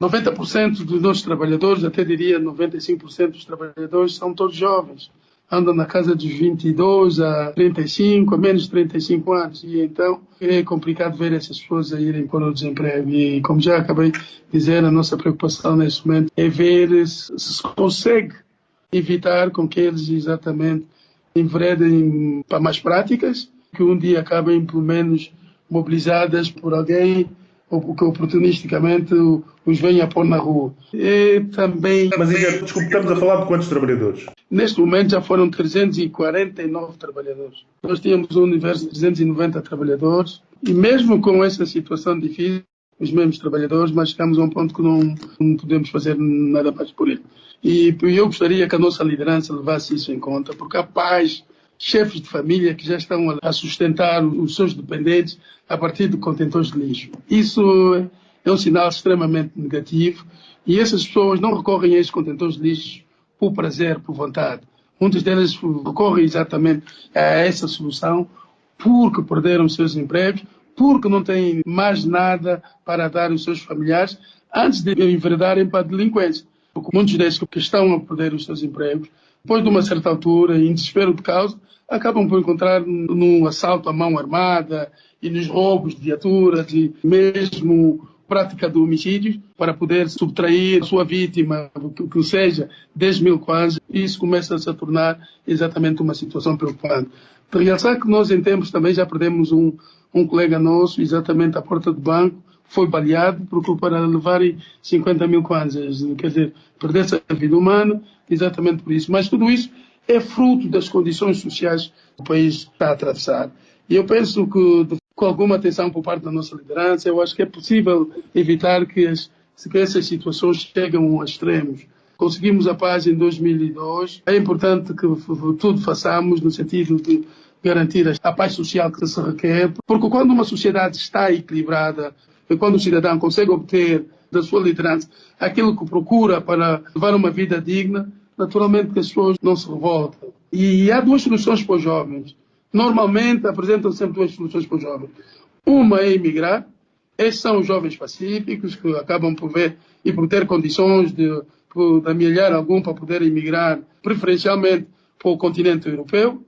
90% dos nossos trabalhadores, até diria 95% dos trabalhadores, são todos jovens. Andam na casa dos 22 a 35, a menos de 35 anos. E então é complicado ver essas pessoas a irem para o desemprego. E como já acabei de dizer, a nossa preocupação neste momento é ver se consegue evitar com que eles exatamente enveredem para mais práticas, que um dia acabem pelo menos mobilizadas por alguém ou que oportunisticamente os venha a pôr na rua. E também... Mas, desculpe, estamos a falar de quantos trabalhadores? Neste momento já foram 349 trabalhadores. Nós tínhamos um universo de 390 trabalhadores e mesmo com essa situação difícil, os mesmos trabalhadores, mas chegamos a um ponto que não podemos fazer nada mais por ele. E eu gostaria que a nossa liderança levasse isso em conta, porque há pais, chefes de família que já estão a sustentar os seus dependentes a partir de contentores de lixo. Isso é um sinal extremamente negativo e essas pessoas não recorrem a esses contentores de lixo por prazer, por vontade. Muitas delas recorrem exatamente a essa solução porque perderam os seus empregos, porque não têm mais nada para dar aos seus familiares antes de enveredarem para a delinquência. Porque muitos deles que estão a perder os seus empregos, depois de uma certa altura, em desespero de causa, acabam por encontrar no assalto à mão armada e nos roubos de viaturas e mesmo prática de homicídios para poder subtrair a sua vítima, que seja 10 mil kwanzas. Isso começa a se tornar exatamente uma situação preocupante. De realçar que nós em tempos também já perdemos um colega nosso, exatamente à porta do banco, foi baleado para levar 50 mil kwanzas. Quer dizer, perder-se a vida humana, exatamente por isso. Mas tudo isso é fruto das condições sociais que o país está a atravessar. E eu penso que, com alguma atenção por parte da nossa liderança, eu acho que é possível evitar que essas situações cheguem a extremos. Conseguimos a paz em 2002. É importante que tudo façamos no sentido de garantir a paz social que se requer, porque quando uma sociedade está equilibrada, e quando o cidadão consegue obter da sua liderança aquilo que procura para levar uma vida digna, naturalmente que as pessoas não se revoltam. E há duas soluções para os jovens. Normalmente apresentam sempre duas soluções para os jovens. Uma é emigrar. Esses são os jovens pacíficos que acabam por ver e por ter condições de amelhar algum para poder emigrar, preferencialmente para o continente europeu.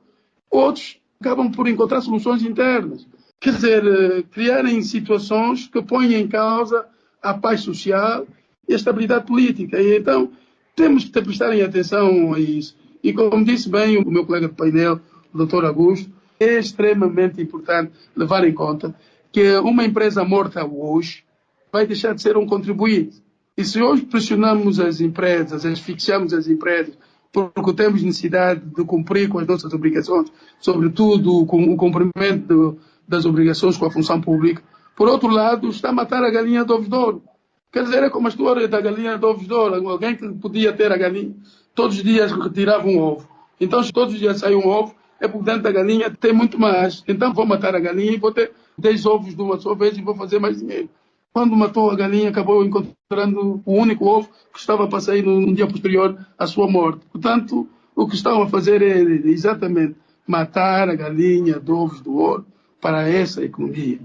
Outros acabam por encontrar soluções internas. Quer dizer, criarem situações que põem em causa a paz social e a estabilidade política. E então temos que prestar atenção a isso. E como disse bem o meu colega de painel, o Dr. Augusto, é extremamente importante levar em conta que uma empresa morta hoje vai deixar de ser um contribuinte. E se hoje pressionamos as empresas, asfixiamos as empresas, porque temos necessidade de cumprir com as nossas obrigações, sobretudo com o cumprimento das obrigações com a função pública, por outro lado, está a matar a galinha de ovos de ouro. Quer dizer, é como a história da galinha de ovos de ouro. Alguém que podia ter a galinha, todos os dias retirava um ovo. Então, se todos os dias sai um ovo, é porque dentro da galinha tem muito mais. Então, vou matar a galinha e vou ter 10 ovos de uma só vez e vou fazer mais dinheiro. Quando matou a galinha, acabou encontrando o único ovo que estava para sair no dia posterior à sua morte. Portanto, o que estão a fazer é exatamente matar a galinha de ovos de ouro para essa economia.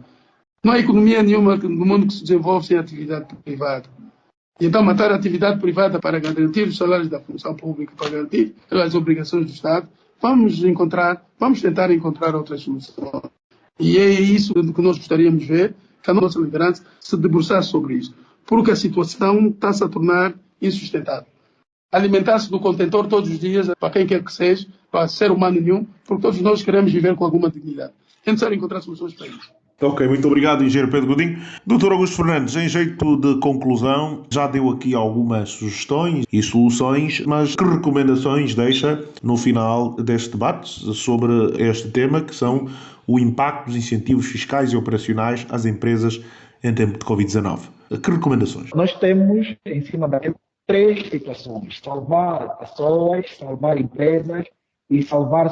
Não há economia nenhuma no mundo que se desenvolve sem atividade privada. E então, matar a atividade privada para garantir os salários da função pública, para garantir as obrigações do Estado, vamos tentar encontrar outras soluções. E é isso que nós gostaríamos de ver, que a nossa liderança se debruçasse sobre isso. Porque a situação está-se a tornar insustentável. Alimentar-se do contentor todos os dias, para quem quer que seja, para ser humano nenhum, porque todos nós queremos viver com alguma dignidade. É necessário encontrar soluções para isso. Ok, muito obrigado, engenheiro Pedro Godinho. Dr. Augusto Fernandes, em jeito de conclusão, já deu aqui algumas sugestões e soluções, mas que recomendações deixa no final deste debate sobre este tema, que são o impacto dos incentivos fiscais e operacionais às empresas em tempo de Covid-19? Que recomendações? Nós temos, em cima daquilo, 3 situações: salvar pessoas, salvar empresas e salvar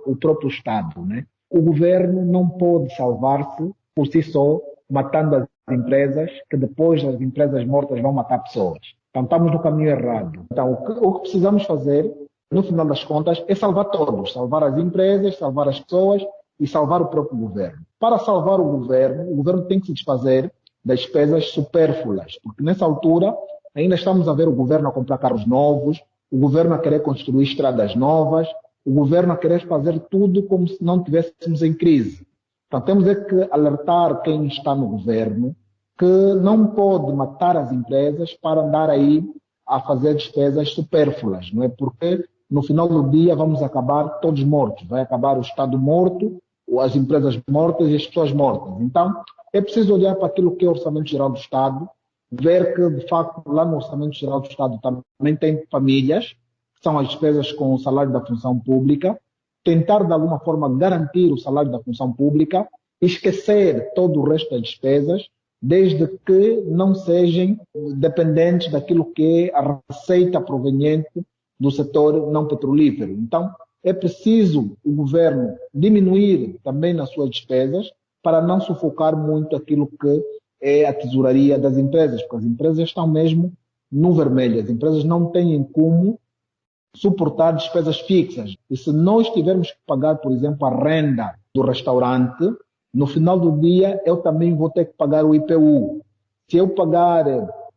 o próprio Estado, né? O governo não pode salvar-se por si só, matando as empresas, que depois as empresas mortas vão matar pessoas. Então estamos no caminho errado. Então o que precisamos fazer, no final das contas, é salvar todos. Salvar as empresas, salvar as pessoas e salvar o próprio governo. Para salvar o governo tem que se desfazer das despesas supérfluas, porque nessa altura ainda estamos a ver o governo a comprar carros novos, o governo a querer construir estradas novas, o governo a querer fazer tudo como se não estivéssemos em crise. Então temos que alertar quem está no governo que não pode matar as empresas para andar aí a fazer despesas supérfluas, não é? Porque no final do dia vamos acabar todos mortos, vai acabar o Estado morto, as empresas mortas e as pessoas mortas. Então é preciso olhar para aquilo que é o Orçamento Geral do Estado, ver que de facto lá no Orçamento Geral do Estado também tem famílias, são as despesas com o salário da função pública, tentar de alguma forma garantir o salário da função pública, esquecer todo o resto das despesas, desde que não sejam dependentes daquilo que é a receita proveniente do setor não petrolífero. Então, é preciso o governo diminuir também nas suas despesas para não sufocar muito aquilo que é a tesouraria das empresas, porque as empresas estão mesmo no vermelho, as empresas não têm como suportar despesas fixas. E se nós tivermos que pagar, por exemplo, a renda do restaurante, no final do dia eu também vou ter que pagar o IPU. Se eu pagar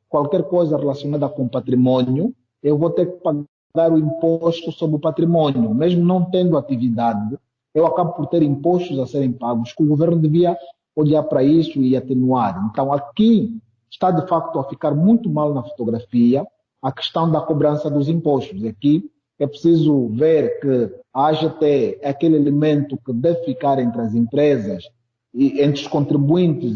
qualquer coisa relacionada com patrimônio, eu vou ter que pagar o imposto sobre o patrimônio. Mesmo não tendo atividade, eu acabo por ter impostos a serem pagos, que o governo devia olhar para isso e atenuar. Então aqui está de facto a ficar muito mal na fotografia a questão da cobrança dos impostos. Aqui é preciso ver que a AGT é aquele elemento que deve ficar entre as empresas, e entre os contribuintes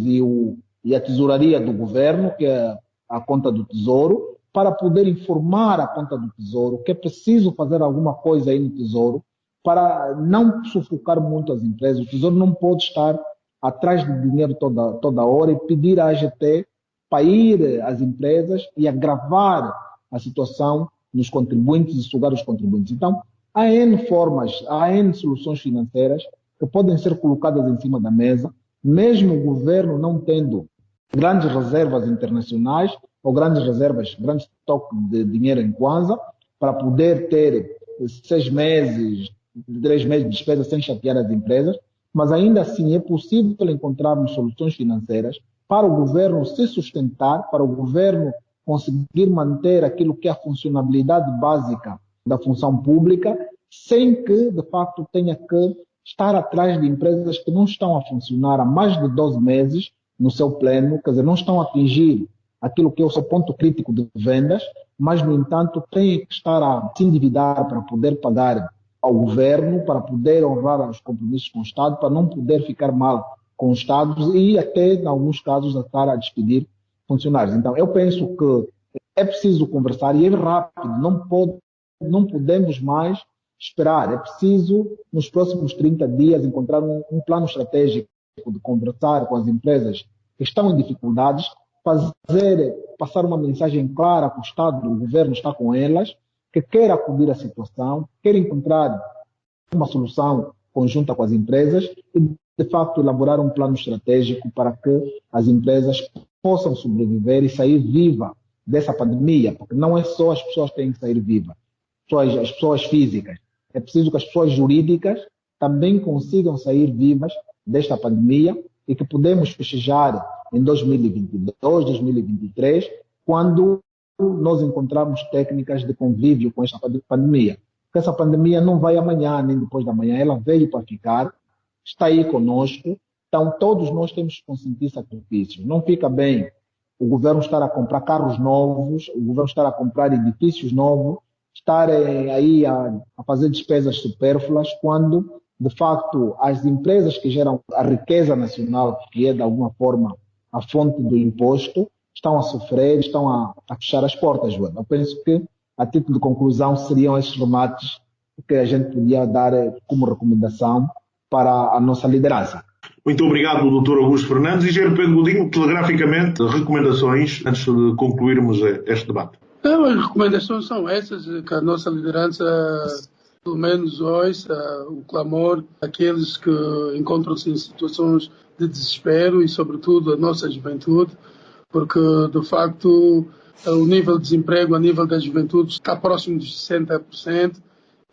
e a tesouraria do governo, que é a conta do Tesouro, para poder informar a conta do Tesouro que é preciso fazer alguma coisa aí no Tesouro para não sufocar muito as empresas. O Tesouro não pode estar atrás de dinheiro toda hora e pedir à AGT para ir às empresas e agravar a situação nos contribuintes e sugar os contribuintes. Então, há N formas, há N soluções financeiras que podem ser colocadas em cima da mesa, mesmo o governo não tendo grandes reservas internacionais ou grandes estoques de dinheiro em Kwanza, para poder ter 6 meses, 3 meses de despesa sem chatear as empresas, mas ainda assim é possível encontrarmos soluções financeiras para o governo se sustentar, para o governo conseguir manter aquilo que é a funcionalidade básica da função pública, sem que, de facto, tenha que estar atrás de empresas que não estão a funcionar há mais de 12 meses no seu pleno, quer dizer, não estão a atingir aquilo que é o seu ponto crítico de vendas, mas, no entanto, têm que estar a se endividar para poder pagar ao governo, para poder honrar os compromissos com o Estado, para não poder ficar mal com os Estados e até, em alguns casos, estar a despedir funcionários. Então, eu penso que é preciso conversar e é rápido, não podemos mais esperar. É preciso, nos próximos 30 dias, encontrar um plano estratégico de conversar com as empresas que estão em dificuldades, passar uma mensagem clara que o Estado, o governo está com elas, que quer acudir à situação, quer encontrar uma solução conjunta com as empresas e, de facto, elaborar um plano estratégico para que as empresas possam sobreviver e sair viva dessa pandemia, porque não é só as pessoas que têm que sair vivas, as pessoas físicas. É preciso que as pessoas jurídicas também consigam sair vivas desta pandemia e que podemos festejar em 2022, 2023, quando nós encontrarmos técnicas de convívio com esta pandemia. Porque essa pandemia não vai amanhã, nem depois da manhã, ela veio para ficar, está aí conosco, então todos nós temos que consentir sacrifícios. Não fica bem o governo estar a comprar carros novos, o governo estar a comprar edifícios novos, estar aí a fazer despesas supérfluas, quando, de facto, as empresas que geram a riqueza nacional, que é, de alguma forma, a fonte do imposto, estão a sofrer, estão a fechar as portas. Eu penso que, a título de conclusão, seriam esses remates que a gente podia dar como recomendação para a nossa liderança. Muito obrigado, Dr. Augusto Fernandes. Engenheiro Pedro Godinho, telegraficamente, recomendações antes de concluirmos este debate. As recomendações são essas, que a nossa liderança, pelo menos, ouça o clamor daqueles que encontram-se em situações de desespero e, sobretudo, a nossa juventude, porque, de facto, o nível de desemprego a nível da juventude está próximo dos 60%,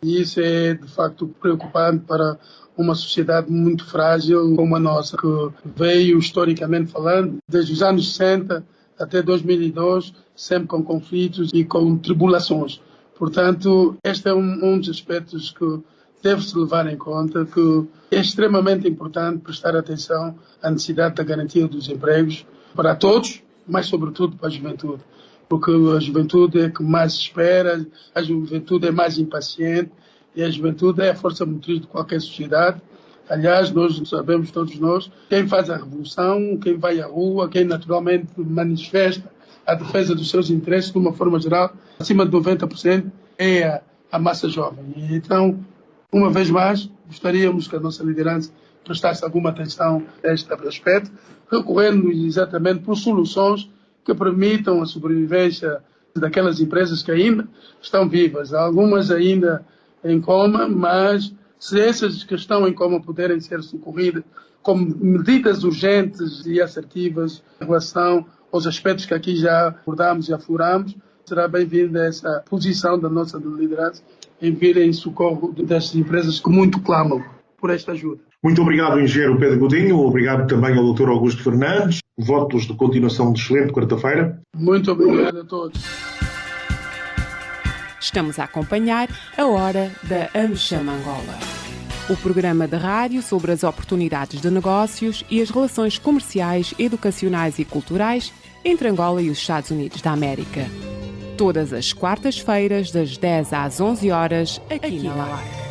e isso é, de facto, preocupante para uma sociedade muito frágil como a nossa, que veio, historicamente falando, desde os anos 60 até 2002, sempre com conflitos e com tribulações. Portanto, este é um dos aspectos que deve-se levar em conta, que é extremamente importante prestar atenção à necessidade da garantia dos empregos para todos, mas sobretudo para a juventude, porque a juventude é que mais espera, a juventude é mais impaciente e a juventude é a força motriz de qualquer sociedade. Aliás, nós sabemos, todos nós, quem faz a revolução, quem vai à rua, quem naturalmente manifesta a defesa dos seus interesses, de uma forma geral, acima de 90% é a massa jovem. E então, uma vez mais, gostaríamos que a nossa liderança prestasse alguma atenção a este aspecto, recorrendo exatamente por soluções que permitam a sobrevivência daquelas empresas que ainda estão vivas. Há algumas ainda em coma, mas se essas que estão em coma puderem ser socorridas com medidas urgentes e assertivas em relação aos aspectos que aqui já abordamos e afloramos, será bem-vinda essa posição da nossa liderança em vir em socorro das empresas que muito clamam por esta ajuda. Muito obrigado, engenheiro Pedro Godinho. Obrigado também ao Dr. Augusto Fernandes. Votos de continuação de excelente quarta-feira. Muito obrigado a todos. Estamos a acompanhar a Hora da AmCham Angola, o programa de rádio sobre as oportunidades de negócios e as relações comerciais, educacionais e culturais entre Angola e os Estados Unidos da América. Todas as quartas-feiras, das 10 às 11 horas, aqui na LAC.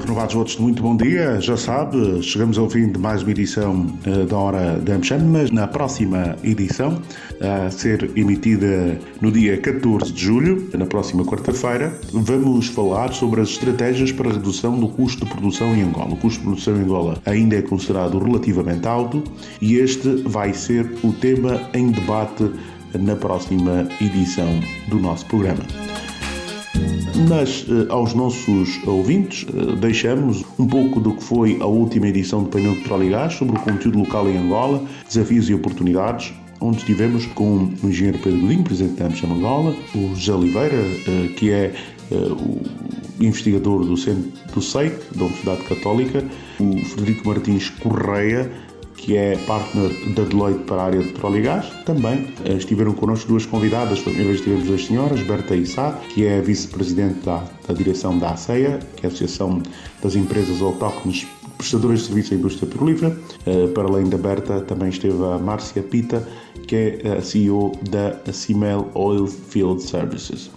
Renovados votos de muito bom dia, já sabe, chegamos ao fim de mais uma edição da Hora da AmCham, mas na próxima edição, a ser emitida no dia 14 de julho, na próxima quarta-feira, vamos falar sobre as estratégias para a redução do custo de produção em Angola. O custo de produção em Angola ainda é considerado relativamente alto e este vai ser o tema em debate na próxima edição do nosso programa. Mas aos nossos ouvintes deixamos um pouco do que foi a última edição do Painel Petróleo e Gás sobre o conteúdo local em Angola, desafios e oportunidades, onde estivemos com o engenheiro Pedro Godinho, presidente da AmCham Angola, o José Oliveira, que é o investigador do Centro do SEIC, da Universidade Católica, o Frederico Martins Correia, que é partner da Deloitte para a área de petróleo e gás. Também estiveram connosco duas convidadas. Primeira vez tivemos as senhoras, Berta Issá, que é a vice-presidente da direção da ACEA, que é a Associação das Empresas Autóctones Prestadoras de Serviços à Indústria Petrolífera. Para além da Berta, também esteve a Márcia Pita, que é a CEO da CIMEL Oil Field Services.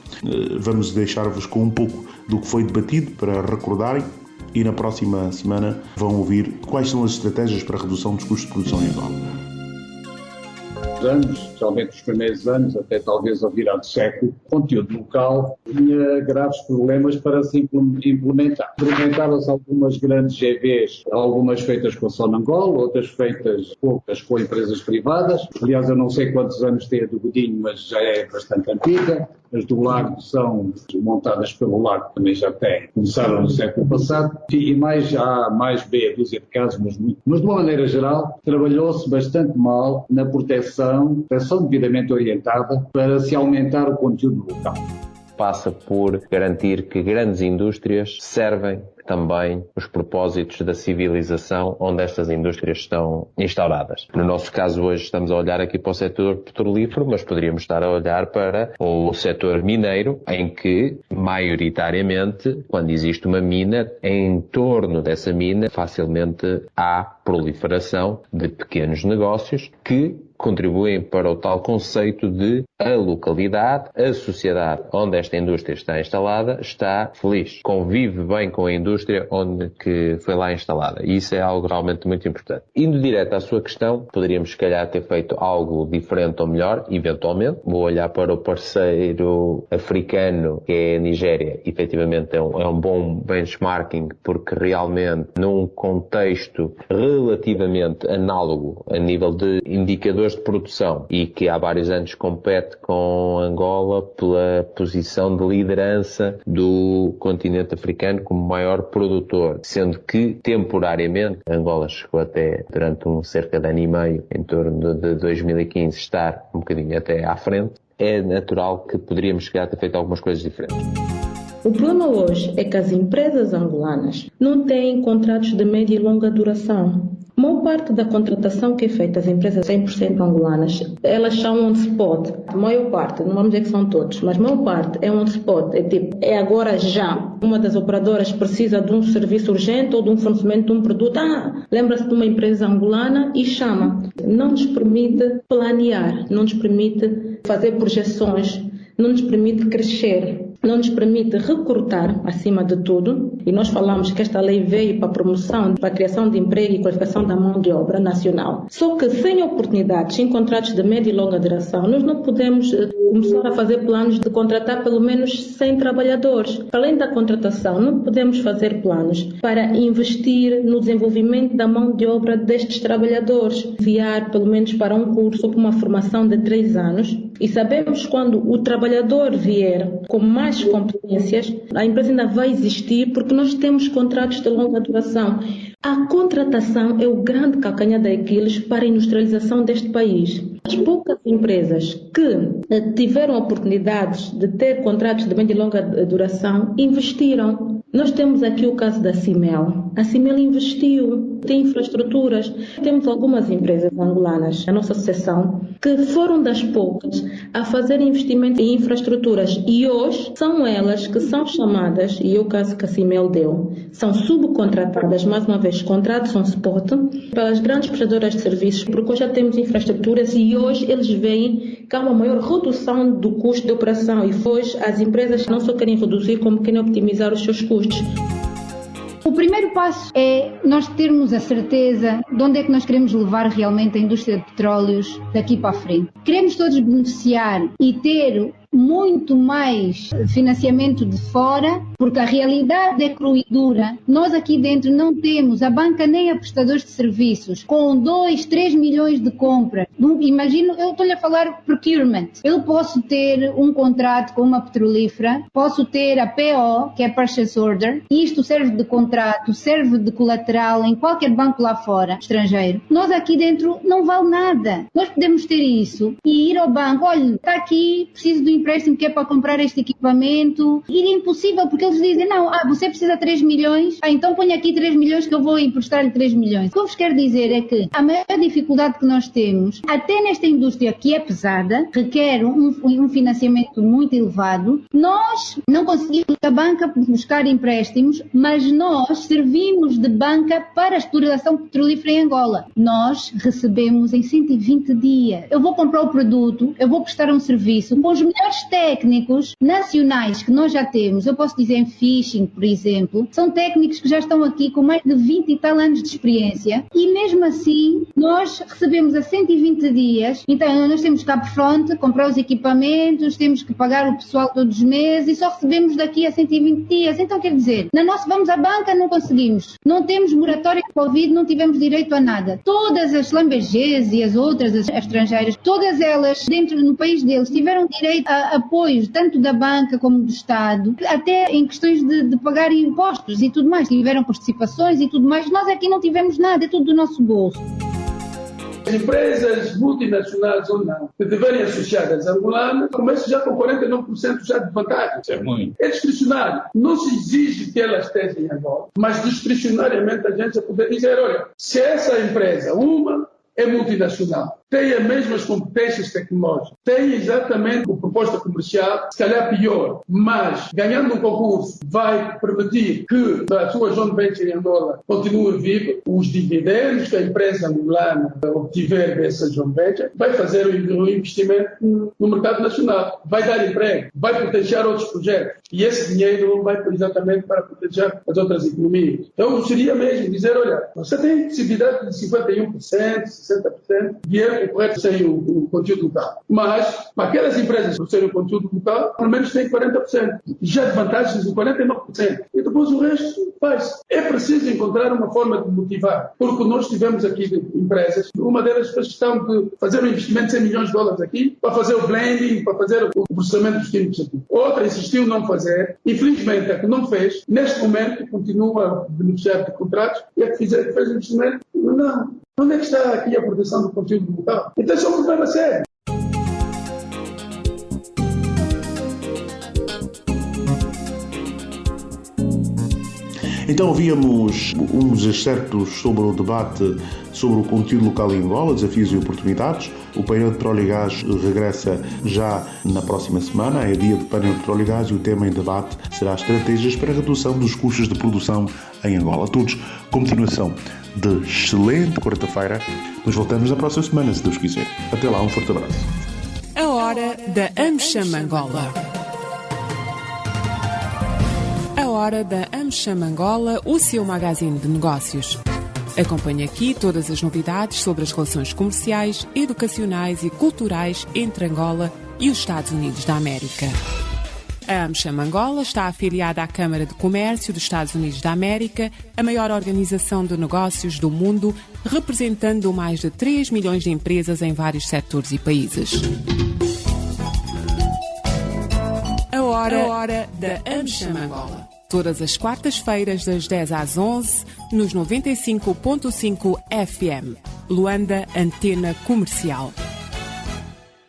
Vamos deixar-vos com um pouco do que foi debatido para recordarem, e na próxima semana vão ouvir quais são as estratégias para a redução dos custos de produção em Angola. Anos, especialmente os primeiros anos, até talvez ao virar do século, o conteúdo local tinha graves problemas para se implementar. Implementaram-se algumas grandes GVs, algumas feitas com a Sonangol, outras feitas poucas com empresas privadas. Aliás, eu não sei quantos anos tem a do Godinho, mas já é bastante antiga. As do Largo são montadas pelo Largo, também já começaram no século passado. E há mais meia dúzia de casos, mas de uma maneira geral, trabalhou-se bastante mal na proteção devidamente orientada para se aumentar o conteúdo local. Passa por garantir que grandes indústrias servem também os propósitos da civilização onde estas indústrias estão instauradas. No nosso caso, hoje estamos a olhar aqui para o setor petrolífero, mas poderíamos estar a olhar para o setor mineiro, em que, maioritariamente, quando existe uma mina, em torno dessa mina, facilmente há proliferação de pequenos negócios que contribuem para o tal conceito de a localidade, a sociedade onde esta indústria está instalada, está feliz, convive bem com a indústria onde que foi lá instalada. E isso é algo realmente muito importante. Indo direto à sua questão, poderíamos se calhar ter feito algo diferente ou melhor, eventualmente. Vou olhar para o parceiro africano, que é a Nigéria. Efetivamente é um bom benchmarking, porque realmente num contexto relativamente análogo a nível de indicadores de produção e que há vários anos compete com Angola pela posição de liderança do continente africano como maior produtor, sendo que temporariamente Angola chegou até durante cerca de ano e meio, em torno de 2015, estar um bocadinho até à frente. É natural que poderíamos chegar a ter feito algumas coisas diferentes. O problema hoje é que as empresas angolanas não têm contratos de média e longa duração. A maior parte da contratação que é feita às empresas 100% angolanas, elas são on spot. A maior parte, não vamos dizer que são todos, mas a maior parte é on spot. É agora já. Uma das operadoras precisa de um serviço urgente ou de um fornecimento de um produto. Lembra-se de uma empresa angolana e chama. Não nos permite planear, não nos permite fazer projeções, não nos permite crescer, não nos permite recrutar, acima de tudo. E nós falamos que esta lei veio para a promoção, para a criação de emprego e qualificação da mão de obra nacional. Só que sem oportunidades, sem contratos de média e longa duração, nós não podemos começar a fazer planos de contratar pelo menos 100 trabalhadores. Além da contratação, não podemos fazer planos para investir no desenvolvimento da mão de obra destes trabalhadores, enviar pelo menos para um curso ou para uma formação de 3 anos. E sabemos quando o trabalhador vier com mais competências, a empresa ainda vai existir porque nós temos contratos de longa duração. A contratação é o grande calcanhar de Aquiles para a industrialização deste país. As poucas empresas que tiveram oportunidades de ter contratos de média e longa duração investiram. Nós temos aqui o caso da CIMEL. A CIMEL investiu, tem infraestruturas. Temos algumas empresas angolanas, a nossa associação, que foram das poucas a fazer investimento em infraestruturas e hoje são elas que são chamadas, e é o caso que a CIMEL deu, são subcontratadas, mais uma vez, contratos on spot, pelas grandes prestadoras de serviços, porque hoje já temos infraestruturas e hoje eles veem que há uma maior redução do custo de operação e hoje as empresas não só querem reduzir, como querem optimizar os seus custos. O primeiro passo é nós termos a certeza de onde é que nós queremos levar realmente a indústria de petróleos daqui para a frente. Queremos todos beneficiar e ter muito mais financiamento de fora, porque a realidade é crua e dura. Nós aqui dentro não temos a banca nem a prestadores de serviços com 2, 3 milhões de compras. Imagino, eu estou-lhe a falar procurement. Eu posso ter um contrato com uma petrolífera, posso ter a PO, que é Purchase Order, e isto serve de contrato, serve de colateral em qualquer banco lá fora, estrangeiro. Nós aqui dentro não vale nada. Nós podemos ter isso e ir ao banco, olha, está aqui, preciso do empréstimo que é para comprar este equipamento. E é impossível, porque eles dizem, não, você precisa de 3 milhões, então põe aqui 3 milhões que eu vou emprestar-lhe 3 milhões. O que eu vos quero dizer é que a maior dificuldade que nós temos, até nesta indústria que é pesada, requer um financiamento muito elevado, nós não conseguimos da banca buscar empréstimos, mas nós servimos de banca para a exploração petrolífera em Angola. Nós recebemos em 120 dias. Eu vou comprar o produto, eu vou prestar um serviço com os melhores técnicos nacionais que nós já temos. Eu posso dizer em fishing, por exemplo, são técnicos que já estão aqui com mais de 20 e tal anos de experiência e mesmo assim nós recebemos a 120 dias. Então nós temos que upfront, comprar os equipamentos, temos que pagar o pessoal todos os meses e só recebemos daqui a 120 dias. Então quer dizer, na nossa vamos à banca, não conseguimos. Não temos moratória de Covid, não tivemos direito a nada. Todas as Lambegês e as outras, as estrangeiras, todas elas dentro no país deles tiveram direito a apoios, tanto da banca como do Estado, até em questões de pagar impostos e tudo mais. Tiveram participações e tudo mais. Nós aqui não tivemos nada, é tudo do nosso bolso. As empresas multinacionais ou não, que estiverem associadas a angolanas, começam já com 49% já de vantagem. É muito. É discricionário. Não se exige que elas estejam em Angola, mas discricionariamente a gente poder dizer, olha, se essa empresa, uma é multinacional, tem as mesmas competências tecnológicas, tem exatamente a proposta comercial, se calhar pior, mas ganhando um concurso vai permitir que a sua joint venture em Angola continue viva, os dividendos que a empresa angolana obtiver dessa joint venture vai fazer um investimento no mercado nacional, vai dar emprego, vai potenciar outros projetos e esse dinheiro vai exatamente para potenciar as outras economias. Então seria mesmo dizer, olha, você tem possibilidade de 51%, 60%, dinheiro correto sem o conteúdo local. Mas, para aquelas empresas que serem o conteúdo local, pelo menos tem 40%. Já de vantagens de 49%. E depois o resto faz. É preciso encontrar uma forma de motivar. Porque nós tivemos aqui empresas, uma delas fez questão de fazer um investimento de 100 milhões de dólares aqui, para fazer o blending, para fazer o processamento dos químicos aqui. Outra insistiu em não fazer. Infelizmente, a que não fez, neste momento, continua a beneficiar de contratos, e a que fez o investimento, não. Onde é que está aqui a proteção do conteúdo local? Então isso é um problema sério. Então ouvíamos uns excertos sobre o debate sobre o conteúdo local em Angola, desafios e oportunidades. O painel de petróleo e gás regressa já na próxima semana, é dia de painel de petróleo e gás e o tema em debate será estratégias para a redução dos custos de produção em Angola. A todos, continuação de excelente quarta-feira. Nos voltamos na próxima semana, se Deus quiser. Até lá, um forte abraço. A hora da AmCham Angola. A hora da AmCham Angola, o seu magazine de negócios. Acompanhe aqui todas as novidades sobre as relações comerciais, educacionais e culturais entre Angola e os Estados Unidos da América. A AmCham Angola está afiliada à Câmara de Comércio dos Estados Unidos da América, a maior organização de negócios do mundo, representando mais de 3 milhões de empresas em vários setores e países. A hora da AmCham Angola. Todas as quartas-feiras das 10 às 11, nos 95.5 FM. Luanda, Antena Comercial.